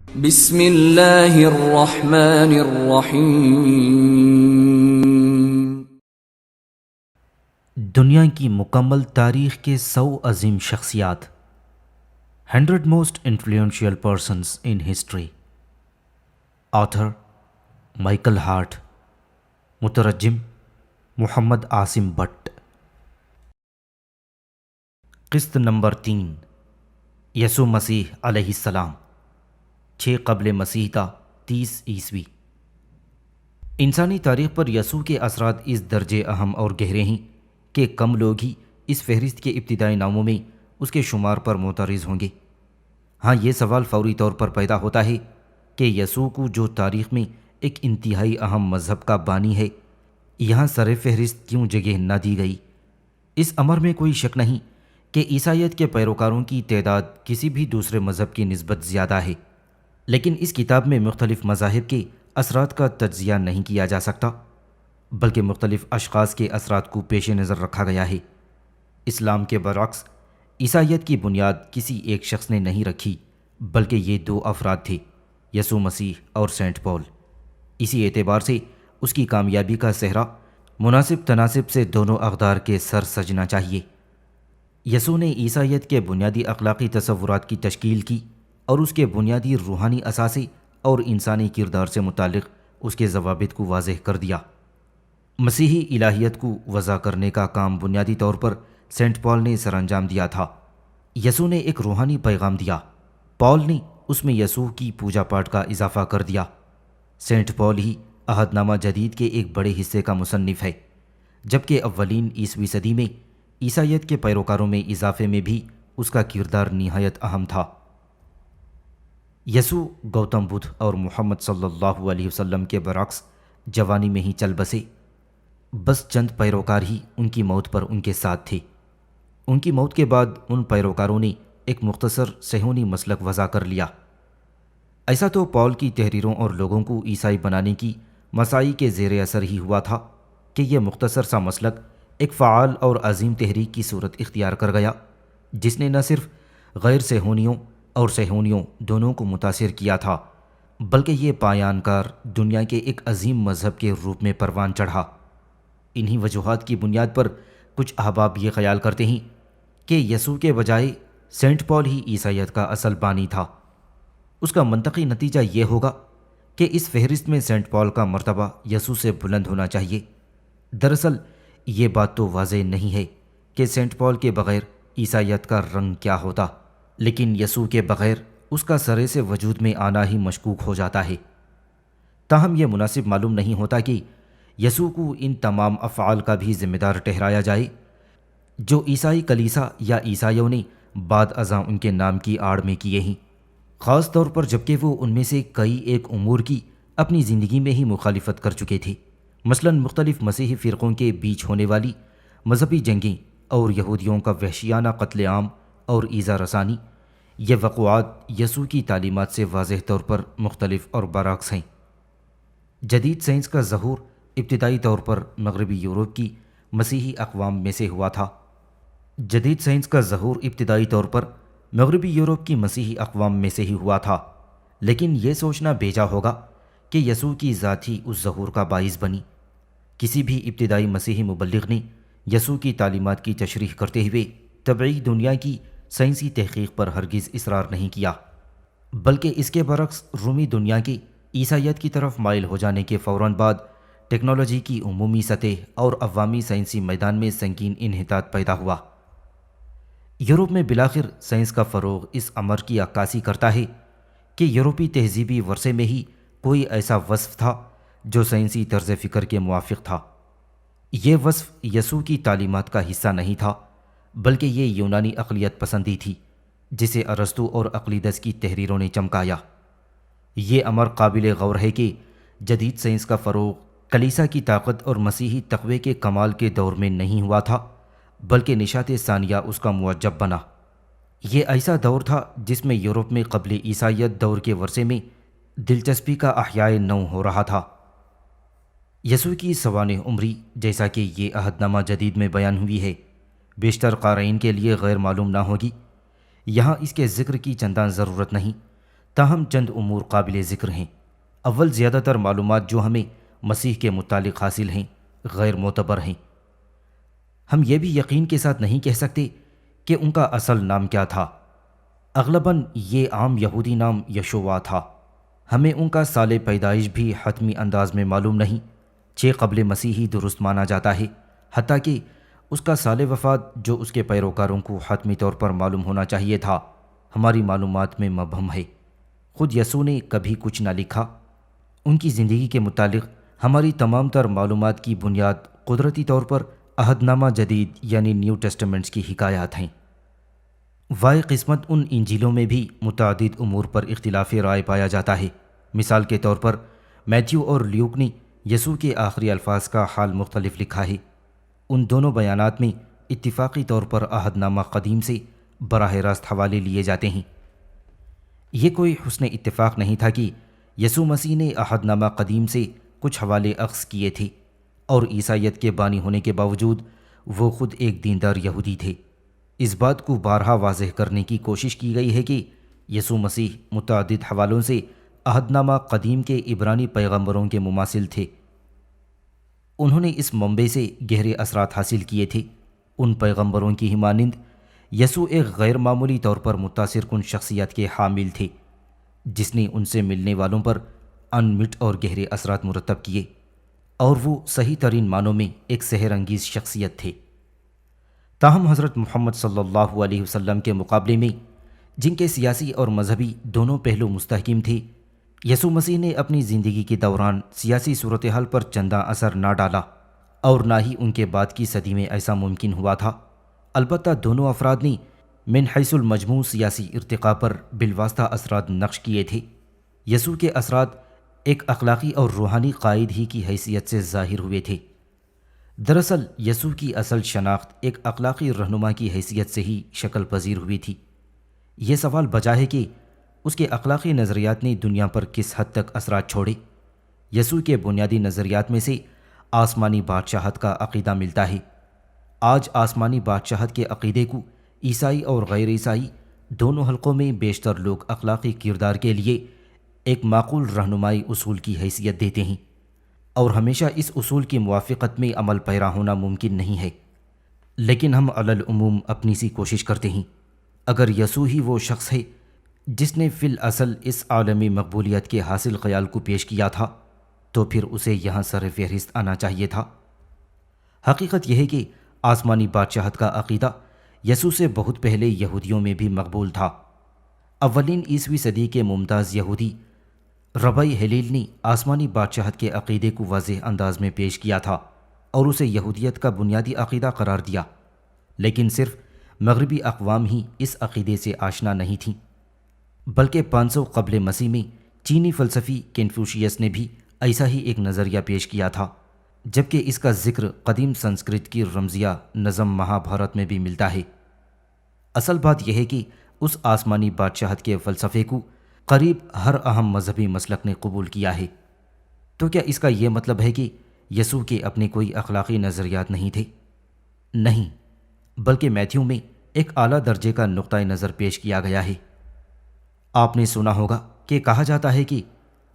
بسم اللہ الرحمن الرحیم۔ دنیا کی مکمل تاریخ کے 100 عظیم شخصیات، 100 most influential persons in history. Author Michael Hart, مترجم محمد عاصم بٹ۔ قسط نمبر 3، یسوع مسیح علیہ السلام، 6 قبل مسیح تا 30 عیسوی۔ انسانی تاریخ پر یسوع کے اثرات اس درجے اہم اور گہرے ہیں کہ کم لوگ ہی اس فہرست کے ابتدائی ناموں میں اس کے شمار پر معترض ہوں گے۔ ہاں، یہ سوال فوری طور پر پیدا ہوتا ہے کہ یسوع کو جو تاریخ میں ایک انتہائی اہم مذہب کا بانی ہے، یہاں سر فہرست کیوں جگہ نہ دی گئی؟ اس امر میں کوئی شک نہیں کہ عیسائیت کے پیروکاروں کی تعداد کسی بھی دوسرے مذہب کی نسبت زیادہ ہے، لیکن اس کتاب میں مختلف مذاہب کے اثرات کا تجزیہ نہیں کیا جا سکتا، بلکہ مختلف اشخاص کے اثرات کو پیش نظر رکھا گیا ہے۔ اسلام کے برعکس عیسائیت کی بنیاد کسی ایک شخص نے نہیں رکھی، بلکہ یہ 2 افراد تھے، یسوع مسیح اور سینٹ پال۔ اسی اعتبار سے اس کی کامیابی کا صحرا مناسب تناسب سے دونوں اقدار کے سر سجنا چاہیے۔ یسوع نے عیسائیت کے بنیادی اخلاقی تصورات کی تشکیل کی اور اس کے بنیادی روحانی اثاثے اور انسانی کردار سے متعلق اس کے ضوابط کو واضح کر دیا۔ مسیحی الہیت کو وضع کرنے کا کام بنیادی طور پر سینٹ پال نے سر انجام دیا تھا۔ یسوع نے ایک روحانی پیغام دیا، پال نے اس میں یسوع کی پوجا پاٹ کا اضافہ کر دیا۔ سینٹ پال ہی عہد نامہ جدید کے ایک بڑے حصے کا مصنف ہے، جبکہ اولین عیسوی صدی میں عیسائیت کے پیروکاروں میں اضافے میں بھی اس کا کردار نہایت اہم تھا۔ یسوع گوتم بدھ اور محمد صلی اللہ علیہ وسلم کے برعکس جوانی میں ہی چل بسے، بس چند پیروکار ہی ان کی موت پر ان کے ساتھ تھے۔ ان کی موت کے بعد ان پیروکاروں نے ایک مختصر صہیونی مسلک وضع کر لیا۔ ایسا تو پال کی تحریروں اور لوگوں کو عیسائی بنانے کی مساعی کے زیر اثر ہی ہوا تھا کہ یہ مختصر سا مسلک ایک فعال اور عظیم تحریک کی صورت اختیار کر گیا، جس نے نہ صرف غیر صہیونیوں اور صہیونیوں دونوں کو متاثر کیا تھا، بلکہ یہ پایان کار دنیا کے ایک عظیم مذہب کے روپ میں پروان چڑھا۔ انہی وجوہات کی بنیاد پر کچھ احباب یہ خیال کرتے ہیں کہ یسوع کے بجائے سینٹ پال ہی عیسائیت کا اصل بانی تھا۔ اس کا منطقی نتیجہ یہ ہوگا کہ اس فہرست میں سینٹ پال کا مرتبہ یسوع سے بلند ہونا چاہیے۔ دراصل یہ بات تو واضح نہیں ہے کہ سینٹ پال کے بغیر عیسائیت کا رنگ کیا ہوتا، لیکن یسوع کے بغیر اس کا سرے سے وجود میں آنا ہی مشکوک ہو جاتا ہے۔ تاہم یہ مناسب معلوم نہیں ہوتا کہ یسوع کو ان تمام افعال کا بھی ذمہ دار ٹھہرایا جائے جو عیسائی کلیسا یا عیسائیوں نے بعد ازاں ان کے نام کی آڑ میں کیے ہیں، خاص طور پر جبکہ وہ ان میں سے کئی ایک امور کی اپنی زندگی میں ہی مخالفت کر چکے تھے، مثلا مختلف مسیحی فرقوں کے بیچ ہونے والی مذہبی جنگیں اور یہودیوں کا وحشیانہ قتل عام اور ایذا رسانی۔ یہ وقوعات یسوع کی تعلیمات سے واضح طور پر مختلف اور برعکس ہیں۔ جدید سائنس کا ظہور ابتدائی طور پر مغربی یورپ کی مسیحی اقوام میں سے ہوا تھا۔ جدید سائنس کا ظہور ابتدائی طور پر مغربی یورپ کی مسیحی اقوام میں سے ہی ہوا تھا، لیکن یہ سوچنا بیجا ہوگا کہ یسوع کی ذات ہی اس ظہور کا باعث بنی۔ کسی بھی ابتدائی مسیحی مبلغ نے یسوع کی تعلیمات کی تشریح کرتے ہوئے طبعی دنیا کی سائنسی تحقیق پر ہرگز اصرار نہیں کیا، بلکہ اس کے برعکس رومی دنیا کے عیسائیت کی طرف مائل ہو جانے کے فوراً بعد ٹیکنالوجی کی عمومی سطح اور عوامی سائنسی میدان میں سنگین انحطاط پیدا ہوا۔ یورپ میں بالآخر سائنس کا فروغ اس امر کی عکاسی کرتا ہے کہ یورپی تہذیبی ورثے میں ہی کوئی ایسا وصف تھا جو سائنسی طرز فکر کے موافق تھا۔ یہ وصف یسوع کی تعلیمات کا حصہ نہیں تھا، بلکہ یہ یونانی عقلیت پسندی تھی جسے ارسطو اور اقلیدس کی تحریروں نے چمکایا۔ یہ امر قابل غور ہے کہ جدید سائنس کا فروغ کلیسا کی طاقت اور مسیحی تقوی کے کمال کے دور میں نہیں ہوا تھا، بلکہ نشاط ثانیہ اس کا موجب بنا۔ یہ ایسا دور تھا جس میں یورپ میں قبل عیسائیت دور کے ورثے میں دلچسپی کا احیاء نو ہو رہا تھا۔ یسوع کی سوانح عمری جیسا کہ یہ عہد نامہ جدید میں بیان ہوئی ہے بیشتر قارئین کے لیے غیر معلوم نہ ہوگی، یہاں اس کے ذکر کی چندان ضرورت نہیں، تاہم چند امور قابل ذکر ہیں۔ اول، زیادہ تر معلومات جو ہمیں مسیح کے متعلق حاصل ہیں غیر معتبر ہیں۔ ہم یہ بھی یقین کے ساتھ نہیں کہہ سکتے کہ ان کا اصل نام کیا تھا۔ اغلباً یہ عام یہودی نام یشوع تھا۔ ہمیں ان کا سال پیدائش بھی حتمی انداز میں معلوم نہیں۔ 6 قبل مسیحی درست مانا جاتا ہے، حتیٰ کہ اس کا سال وفات جو اس کے پیروکاروں کو حتمی طور پر معلوم ہونا چاہیے تھا ہماری معلومات میں مبہم ہے۔ خود یسوع نے کبھی کچھ نہ لکھا۔ ان کی زندگی کے متعلق ہماری تمام تر معلومات کی بنیاد قدرتی طور پر عہد نامہ جدید یعنی نیو ٹیسٹمنٹس کی حکایات ہیں۔ وائے قسمت ان انجیلوں میں بھی متعدد امور پر اختلاف رائے پایا جاتا ہے۔ مثال کے طور پر میتھیو اور لیوک نے یسوع کے آخری الفاظ کا حال مختلف لکھا ہے۔ ان دونوں بیانات میں اتفاقی طور پر عہد نامہ قدیم سے براہ راست حوالے لیے جاتے ہیں۔ یہ کوئی حسن اتفاق نہیں تھا کہ یسوع مسیح نے عہد نامہ قدیم سے کچھ حوالے اخذ کیے تھے اور عیسائیت کے بانی ہونے کے باوجود وہ خود ایک دیندار یہودی تھے۔ اس بات کو بارہا واضح کرنے کی کوشش کی گئی ہے کہ یسوع مسیح متعدد حوالوں سے عہد نامہ قدیم کے عبرانی پیغمبروں کے مماثل تھے۔ انہوں نے اس منبع سے گہرے اثرات حاصل کیے تھے۔ ان پیغمبروں کی ہی مانند یسوع ایک غیر معمولی طور پر متاثر کن شخصیت کے حامل تھے جس نے ان سے ملنے والوں پر انمٹ اور گہرے اثرات مرتب کیے، اور وہ صحیح ترین معنوں میں ایک سحر انگیز شخصیت تھے۔ تاہم حضرت محمد صلی اللہ علیہ وسلم کے مقابلے میں جن کے سیاسی اور مذہبی دونوں پہلو مستحکم تھے، یسوع مسیح نے اپنی زندگی کے دوران سیاسی صورتحال پر چنداں اثر نہ ڈالا، اور نہ ہی ان کے بعد کی صدی میں ایسا ممکن ہوا تھا۔ البتہ دونوں افراد نے من حیث المجموع سیاسی ارتقاء پر بالواسطہ اثرات نقش کیے تھے۔ یسوع کے اثرات ایک اخلاقی اور روحانی قائد ہی کی حیثیت سے ظاہر ہوئے تھے۔ دراصل یسوع کی اصل شناخت ایک اخلاقی رہنما کی حیثیت سے ہی شکل پذیر ہوئی تھی۔ یہ سوال بجا ہے کہ اس کے اخلاقی نظریات نے دنیا پر کس حد تک اثرات چھوڑے۔ یسوع کے بنیادی نظریات میں سے آسمانی بادشاہت کا عقیدہ ملتا ہے۔ آج آسمانی بادشاہت کے عقیدے کو عیسائی اور غیر عیسائی دونوں حلقوں میں بیشتر لوگ اخلاقی کردار کے لیے ایک معقول رہنمائی اصول کی حیثیت دیتے ہیں، اور ہمیشہ اس اصول کی موافقت میں عمل پیرا ہونا ممکن نہیں ہے، لیکن ہم علی العموم اپنی سی کوشش کرتے ہیں۔ اگر یسوع ہی وہ شخص ہے جس نے فی الاصل اس عالمی مقبولیت کے حاصل خیال کو پیش کیا تھا، تو پھر اسے یہاں سر فہرست آنا چاہیے تھا۔ حقیقت یہ ہے کہ آسمانی بادشاہت کا عقیدہ یسوع سے بہت پہلے یہودیوں میں بھی مقبول تھا۔ اولین عیسوی صدی کے ممتاز یہودی ربی ہلیل نے آسمانی بادشاہت کے عقیدے کو واضح انداز میں پیش کیا تھا اور اسے یہودیت کا بنیادی عقیدہ قرار دیا، لیکن صرف مغربی اقوام ہی اس عقیدے سے آشنا نہیں تھیں، بلکہ 500 قبل مسیح میں چینی فلسفی کنفوشیس نے بھی ایسا ہی ایک نظریہ پیش کیا تھا، جبکہ اس کا ذکر قدیم سنسکرت کی رمزیہ نظم مہا بھارت میں بھی ملتا ہے۔ اصل بات یہ ہے کہ اس آسمانی بادشاہت کے فلسفے کو قریب ہر اہم مذہبی مسلک نے قبول کیا ہے۔ تو کیا اس کا یہ مطلب ہے کہ یسوع کے اپنے کوئی اخلاقی نظریات نہیں تھے؟ نہیں، بلکہ میتھیو میں ایک اعلیٰ درجے کا نقطۂ نظر پیش کیا گیا ہے۔ آپ نے سنا ہوگا کہ کہا جاتا ہے کہ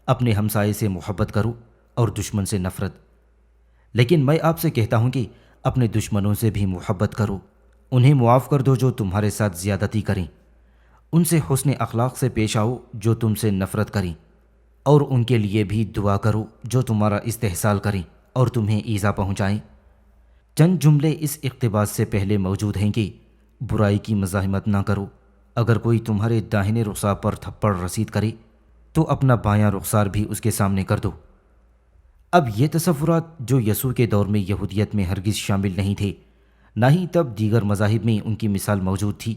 اپنے ہمسائے سے محبت کرو اور دشمن سے نفرت، لیکن میں آپ سے کہتا ہوں کہ اپنے دشمنوں سے بھی محبت کرو، انہیں معاف کر دو جو تمہارے ساتھ زیادتی کریں، ان سے حسن اخلاق سے پیش آؤ جو تم سے نفرت کریں، اور ان کے لیے بھی دعا کرو جو تمہارا استحصال کریں اور تمہیں ایذا پہنچائیں۔ چند جملے اس اقتباس سے پہلے موجود ہیں کہ برائی کی مزاحمت نہ کرو، اگر کوئی تمہارے داہنے رخسار پر تھپڑ رسید کرے تو اپنا بایاں رخسار بھی اس کے سامنے کر دو۔ اب یہ تصورات جو یسوع کے دور میں یہودیت میں ہرگز شامل نہیں تھے، نہ ہی تب دیگر مذاہب میں ان کی مثال موجود تھی،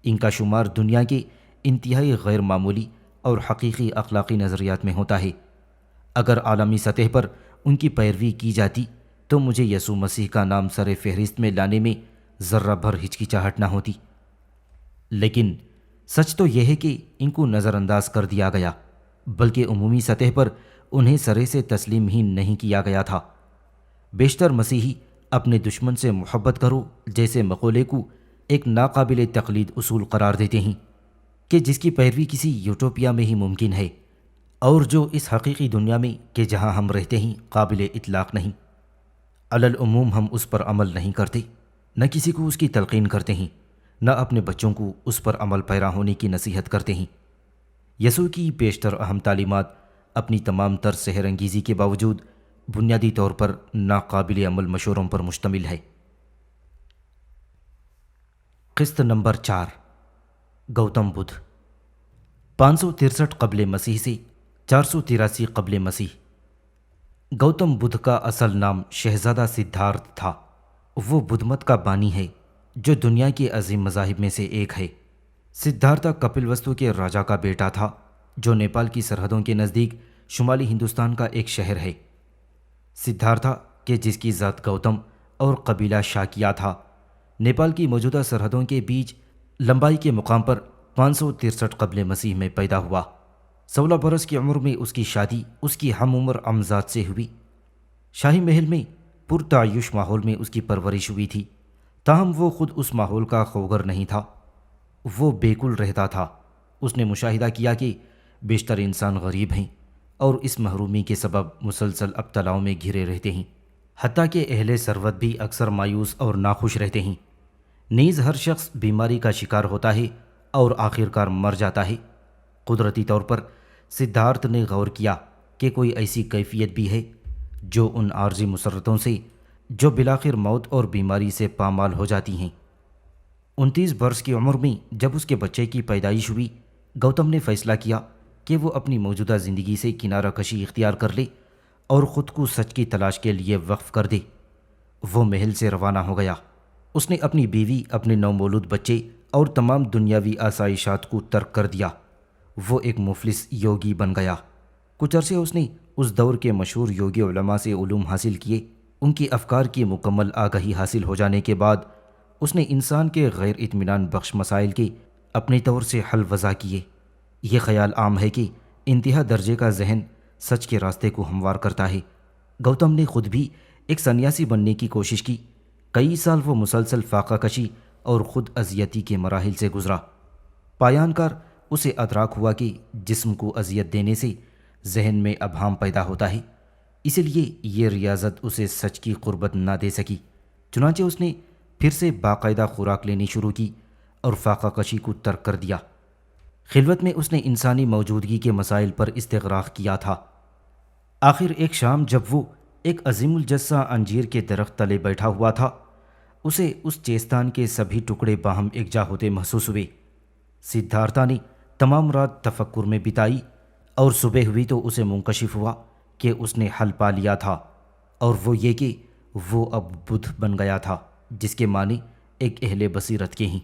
ان کا شمار دنیا کے انتہائی غیر معمولی اور حقیقی اخلاقی نظریات میں ہوتا ہے۔ اگر عالمی سطح پر ان کی پیروی کی جاتی تو مجھے یسوع مسیح کا نام سر فہرست میں لانے میں ذرہ بھر ہچکچاہٹ نہ ہوتی، لیکن سچ تو یہ ہے کہ ان کو نظر انداز کر دیا گیا، بلکہ عمومی سطح پر انہیں سرے سے تسلیم ہی نہیں کیا گیا تھا۔ بیشتر مسیحی اپنے دشمن سے محبت کرو جیسے مقولے کو ایک ناقابل تقلید اصول قرار دیتے ہیں، کہ جس کی پیروی کسی یوٹوپیا میں ہی ممکن ہے، اور جو اس حقیقی دنیا میں کہ جہاں ہم رہتے ہیں قابل اطلاق نہیں۔ علی العموم ہم اس پر عمل نہیں کرتے، نہ کسی کو اس کی تلقین کرتے ہیں، نہ اپنے بچوں کو اس پر عمل پیرا ہونے کی نصیحت کرتے ہیں۔ یسوع کی بیشتر اہم تعلیمات اپنی تمام تر سحر انگیزی کے باوجود بنیادی طور پر ناقابل عمل مشوروں پر مشتمل ہے۔ قسط نمبر 4، گوتم بدھ، 563 قبل مسیح سے 483 قبل مسیح۔ گوتم بدھ کا اصل نام شہزادہ سدھارتھ تھا۔ وہ بدھ مت کا بانی ہے جو دنیا کے عظیم مذاہب میں سے ایک ہے۔ سدھارتھا کپل وستو کے راجا کا بیٹا تھا جو نیپال کی سرحدوں کے نزدیک شمالی ہندوستان کا ایک شہر ہے۔ سدھارتھا کہ جس کی ذات گوتم اور قبیلہ شاکیا تھا، نیپال کی موجودہ سرحدوں کے بیچ لمبائی کے مقام پر 563 قبل مسیح میں پیدا ہوا۔ 16 برس کی عمر میں اس کی شادی اس کی ہم عمر امزاد سے ہوئی۔ شاہی محل میں پرتعیش ماحول میں اس کی پرورش ہوئی تھی، تاہم وہ خود اس ماحول کا خوگر نہیں تھا۔ وہ بیکل رہتا تھا۔ اس نے مشاہدہ کیا کہ بیشتر انسان غریب ہیں اور اس محرومی کے سبب مسلسل ابتلاؤں میں گھرے رہتے ہیں، حتیٰ کہ اہل ثروت بھی اکثر مایوس اور ناخوش رہتے ہیں۔ نیز ہر شخص بیماری کا شکار ہوتا ہے اور آخرکار مر جاتا ہے۔ قدرتی طور پر سدھارتھ نے غور کیا کہ کوئی ایسی کیفیت بھی ہے جو ان عارضی مسرتوں سے جو بالآخر موت اور بیماری سے پامال ہو جاتی ہیں۔ 29 برس کی عمر میں جب اس کے بچے کی پیدائش ہوئی، گوتم نے فیصلہ کیا کہ وہ اپنی موجودہ زندگی سے کنارہ کشی اختیار کر لے اور خود کو سچ کی تلاش کے لیے وقف کر دے۔ وہ محل سے روانہ ہو گیا۔ اس نے اپنی بیوی، اپنے نومولود بچے اور تمام دنیاوی آسائشات کو ترک کر دیا۔ وہ ایک مفلس یوگی بن گیا۔ کچھ عرصے اس نے اس دور کے مشہور یوگی علماء سے علوم حاصل کیے۔ ان کی افکار کی مکمل آگاہی حاصل ہو جانے کے بعد اس نے انسان کے غیر اطمینان بخش مسائل کے اپنے طور سے حل وضع کیے۔ یہ خیال عام ہے کہ انتہا درجے کا ذہن سچ کے راستے کو ہموار کرتا ہے۔ گوتم نے خود بھی ایک سنیاسی بننے کی کوشش کی۔ کئی سال وہ مسلسل فاقہ کشی اور خود اذیتی کے مراحل سے گزرا۔ پایان کار اسے ادراک ہوا کہ جسم کو اذیت دینے سے ذہن میں ابہام پیدا ہوتا ہے، اس لیے یہ ریاضت اسے سچ کی قربت نہ دے سکی۔ چنانچہ اس نے پھر سے باقاعدہ خوراک لینی شروع کی اور فاقہ کشی کو ترک کر دیا۔ خلوت میں اس نے انسانی موجودگی کے مسائل پر استغراق کیا تھا۔ آخر ایک شام جب وہ ایک عظیم الجثہ انجیر کے درخت تلے بیٹھا ہوا تھا، اسے اس چیستان کے سبھی ٹکڑے باہم یکجا ہوتے محسوس ہوئے۔ سدھارتھا نے تمام رات تفکر میں بتائی اور صبح ہوئی تو اسے منکشف ہوا کہ اس نے حل پا لیا تھا، اور وہ یہ کہ وہ اب بدھ بن گیا تھا، جس کے معنی ایک اہل بصیرت کے ہیں۔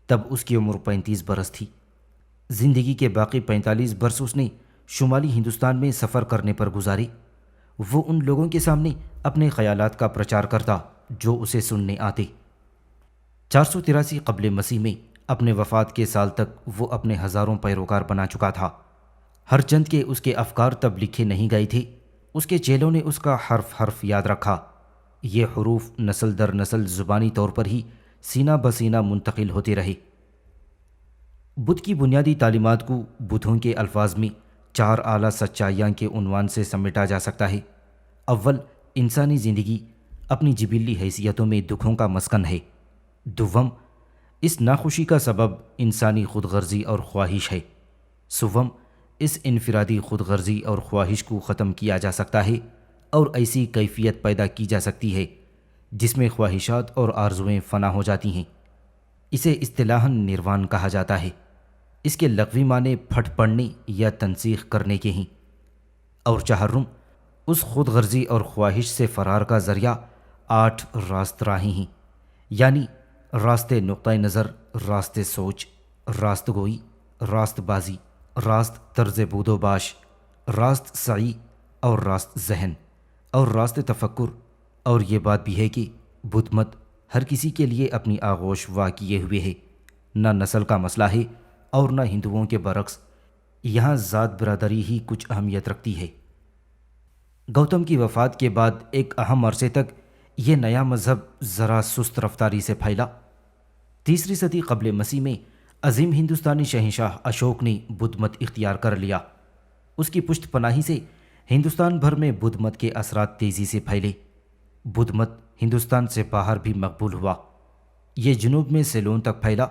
تب اس کی عمر 35 برس تھی۔ زندگی کے باقی 45 برس اس نے شمالی ہندوستان میں سفر کرنے پر گزارے۔ وہ ان لوگوں کے سامنے اپنے خیالات کا پرچار کرتا جو اسے سننے آتے۔ 483 قبل مسیح میں اپنے وفات کے سال تک وہ اپنے ہزاروں پیروکار بنا چکا تھا۔ ہر چند کے اس کے افکار تب لکھے نہیں گئے تھے۔ اس کے چیلوں نے اس کا حرف حرف یاد رکھا۔ یہ حروف نسل در نسل زبانی طور پر ہی سینہ بسینہ منتقل ہوتے رہے۔ بدھ کی بنیادی تعلیمات کو بدھوں کے الفاظ میں 4 اعلیٰ سچائیاں کے عنوان سے سمیٹا جا سکتا ہے۔ اول، انسانی زندگی اپنی جبلی حیثیتوں میں دکھوں کا مسکن ہے۔ دوم، اس ناخوشی کا سبب انسانی خود غرضی اور خواہش ہے۔ سوم، اس انفرادی خود غرضی اور خواہش کو ختم کیا جا سکتا ہے اور ایسی کیفیت پیدا کی جا سکتی ہے جس میں خواہشات اور آرزوئیں فنا ہو جاتی ہیں۔ اسے اصطلاحاً نروان کہا جاتا ہے۔ اس کے لغوی معنی پھٹ پڑنے یا تنسیخ کرنے کے ہیں۔ اور چہارم، اس خود غرضی اور خواہش سے فرار کا ذریعہ 8 راست راہیں ہیں، یعنی راست نقطۂ نظر، راست سوچ، راست گوئی، راست بازی، راست طرز بود و باش، راست سعی اور راست ذہن اور راست تفکر۔ اور یہ بات بھی ہے کہ بدھ مت ہر کسی کے لیے اپنی آغوش وا کیے ہوئے ہے۔ نہ نسل کا مسئلہ ہے اور نہ ہندوؤں کے برعکس یہاں ذات برادری ہی کچھ اہمیت رکھتی ہے۔ گوتم کی وفات کے بعد ایک اہم عرصے تک یہ نیا مذہب ذرا سست رفتاری سے پھیلا۔ 3 صدی قبل مسیح میں عظیم ہندوستانی شہنشاہ اشوک نے بدھ مت اختیار کر لیا۔ اس کی پشت پناہی سے ہندوستان بھر میں بدھ مت کے اثرات تیزی سے پھیلے۔ بدھ مت ہندوستان سے باہر بھی مقبول ہوا۔ یہ جنوب میں سیلون تک پھیلا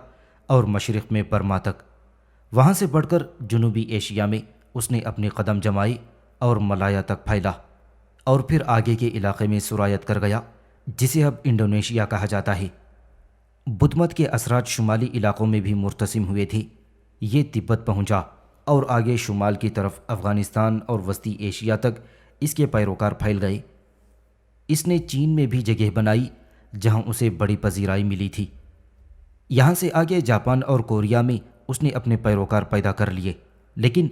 اور مشرق میں برما تک۔ وہاں سے بڑھ کر جنوبی ایشیا میں اس نے اپنے قدم جمائے اور ملایا تک پھیلا، اور پھر آگے کے علاقے میں سرایت کر گیا، جسے اب انڈونیشیا کہا جاتا ہے۔ بدھ مت کے اثرات شمالی علاقوں میں بھی مرتسم ہوئے تھے۔ یہ تبت پہنچا اور آگے شمال کی طرف افغانستان اور وسطی ایشیا تک اس کے پیروکار پھیل گئے۔ اس نے چین میں بھی جگہ بنائی، جہاں اسے بڑی پذیرائی ملی تھی۔ یہاں سے آگے جاپان اور کوریا میں اس نے اپنے پیروکار پیدا کر لیے، لیکن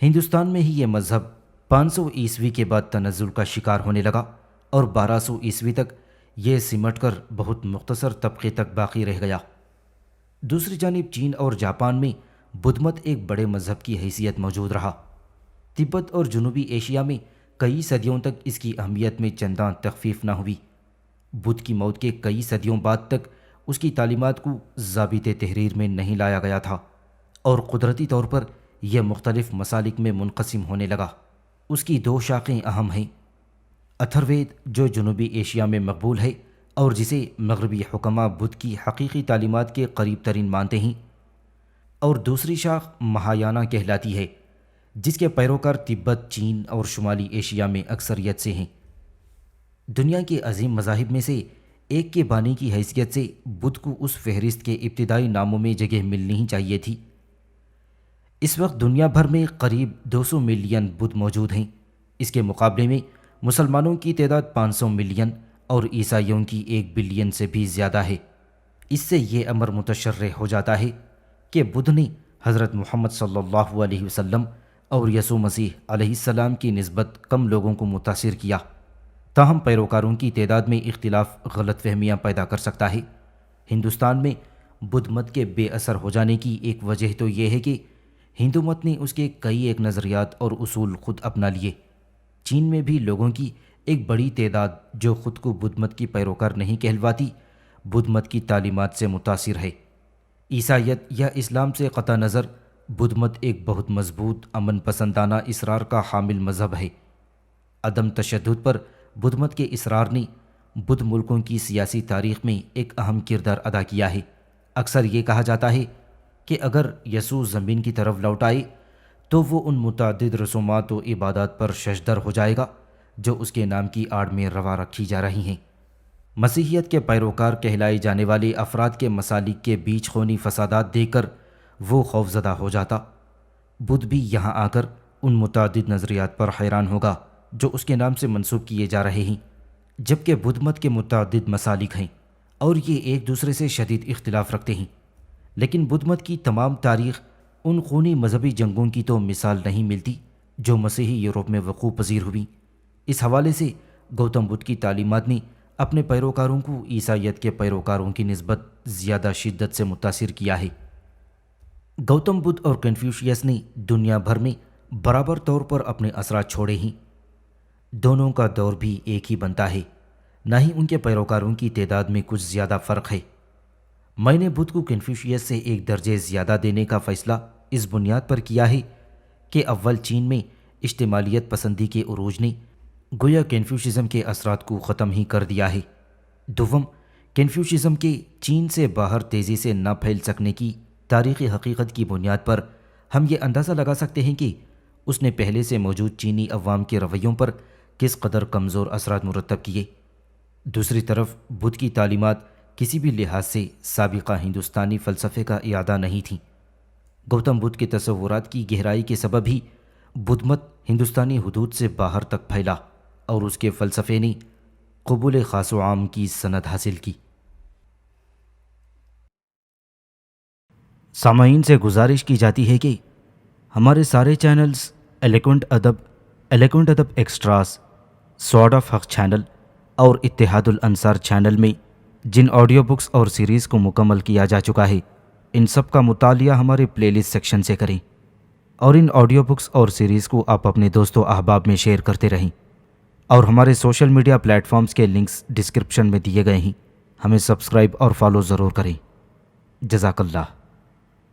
ہندوستان میں ہی یہ مذہب 500 عیسوی کے بعد تنزل کا شکار ہونے لگا، اور 1200 عیسوی تک یہ سمٹ کر بہت مختصر طبقے تک باقی رہ گیا۔ دوسری جانب چین اور جاپان میں بدھ مت ایک بڑے مذہب کی حیثیت موجود رہا۔ تبت اور جنوبی ایشیا میں کئی صدیوں تک اس کی اہمیت میں چنداں تخفیف نہ ہوئی۔ بدھ کی موت کے کئی صدیوں بعد تک اس کی تعلیمات کو ضابط تحریر میں نہیں لایا گیا تھا، اور قدرتی طور پر یہ مختلف مسالک میں منقسم ہونے لگا۔ اس کی 2 شاخیں اہم ہیں: اتھروید جو جنوبی ایشیا میں مقبول ہے اور جسے مغربی حکماء بدھ کی حقیقی تعلیمات کے قریب ترین مانتے ہیں، اور دوسری شاخ مہایانہ کہلاتی ہے، جس کے پیروکار تبت، چین اور شمالی ایشیا میں اکثریت سے ہیں۔ دنیا کے عظیم مذاہب میں سے ایک کے بانی کی حیثیت سے بدھ کو اس فہرست کے ابتدائی ناموں میں جگہ ملنی ہی چاہیے تھی۔ اس وقت دنیا بھر میں قریب 200 ملین بدھ موجود ہیں۔ اس کے مقابلے میں مسلمانوں کی تعداد 500 ملین اور عیسائیوں کی 1 بلین سے بھی زیادہ ہے۔ اس سے یہ امر متشرح ہو جاتا ہے کہ بدھ نے حضرت محمد صلی اللہ علیہ وسلم اور یسوع مسیح علیہ السلام کی نسبت کم لوگوں کو متاثر کیا، تاہم پیروکاروں کی تعداد میں اختلاف غلط فہمیاں پیدا کر سکتا ہے۔ ہندوستان میں بدھ مت کے بے اثر ہو جانے کی ایک وجہ تو یہ ہے کہ ہندو مت نے اس کے کئی ایک نظریات اور اصول خود اپنا لیے۔ چین میں بھی لوگوں کی ایک بڑی تعداد جو خود کو بدھ مت کی پیروکار نہیں کہلواتی، بدھ مت کی تعلیمات سے متاثر ہے۔ عیسائیت یا اسلام سے قطع نظر بدھ مت ایک بہت مضبوط امن پسندانہ اصرار کا حامل مذہب ہے۔ عدم تشدد پر بدھ مت کے اصرار نے بدھ ملکوں کی سیاسی تاریخ میں ایک اہم کردار ادا کیا ہے۔ اکثر یہ کہا جاتا ہے کہ اگر یسوع زمین کی طرف لوٹ آئے تو وہ ان متعدد رسومات و عبادات پر ششدر ہو جائے گا جو اس کے نام کی آڑ میں روا رکھی جا رہی ہیں۔ مسیحیت کے پیروکار کہلائے جانے والے افراد کے مسالک کے بیچ خونی فسادات دیکھ کر وہ خوفزدہ ہو جاتا۔ بدھ بھی یہاں آ کر ان متعدد نظریات پر حیران ہوگا جو اس کے نام سے منسوب کیے جا رہے ہیں، جبکہ بدھ مت کے متعدد مسالک ہیں اور یہ ایک دوسرے سے شدید اختلاف رکھتے ہیں۔ لیکن بدھ مت کی تمام تاریخ ان خونی مذہبی جنگوں کی تو مثال نہیں ملتی جو مسیحی یورپ میں وقوع پذیر ہوئیں۔ اس حوالے سے گوتم بدھ کی تعلیمات نے اپنے پیروکاروں کو عیسائیت کے پیروکاروں کی نسبت زیادہ شدت سے متاثر کیا ہے۔ گوتم بدھ اور کنفیوشیس نے دنیا بھر میں برابر طور پر اپنے اثرات چھوڑے ہیں۔ دونوں کا دور بھی ایک ہی بنتا ہے، نہ ہی ان کے پیروکاروں کی تعداد میں کچھ زیادہ فرق ہے۔ میں نے بدھ کو کنفیوشیس سے 1 درجے زیادہ دینے کا فیصلہ اس بنیاد پر کیا ہے کہ اول چین میں اشتمالیت پسندی کے عروج نے گویا کنفیوشزم کے اثرات کو ختم ہی کر دیا ہے۔ دوم، کنفیوشزم کے چین سے باہر تیزی سے نہ پھیل سکنے کی تاریخی حقیقت کی بنیاد پر ہم یہ اندازہ لگا سکتے ہیں کہ اس نے پہلے سے موجود چینی عوام کے رویوں پر کس قدر کمزور اثرات مرتب کیے۔ دوسری طرف بدھ کی تعلیمات کسی بھی لحاظ سے سابقہ ہندوستانی فلسفے کا اعادہ نہیں تھیں۔ گوتم بدھ کے تصورات کی گہرائی کے سبب ہی بدھ مت ہندوستانی حدود سے باہر تک پھیلا اور اس کے فلسفے نے قبول خاص و عام کی سند حاصل کی۔ سامعین سے گزارش کی جاتی ہے کہ ہمارے سارے چینلز ایلیکونٹ ادب ایکسٹراس، سوارڈ آف حق چینل اور اتحاد الانصار چینل میں جن آڈیو بکس اور سیریز کو مکمل کیا جا چکا ہے، ان سب کا مطالعہ ہمارے پلے لسٹ سیکشن سے کریں، اور ان آڈیو بکس اور سیریز کو آپ اپنے دوست و احباب میں شیئر کرتے رہیں، اور ہمارے سوشل میڈیا پلیٹ فارمز کے لنکس ڈسکرپشن میں دیے گئے ہیں۔ ہمیں سبسکرائب اور فالو ضرور کریں۔ جزاک اللہ۔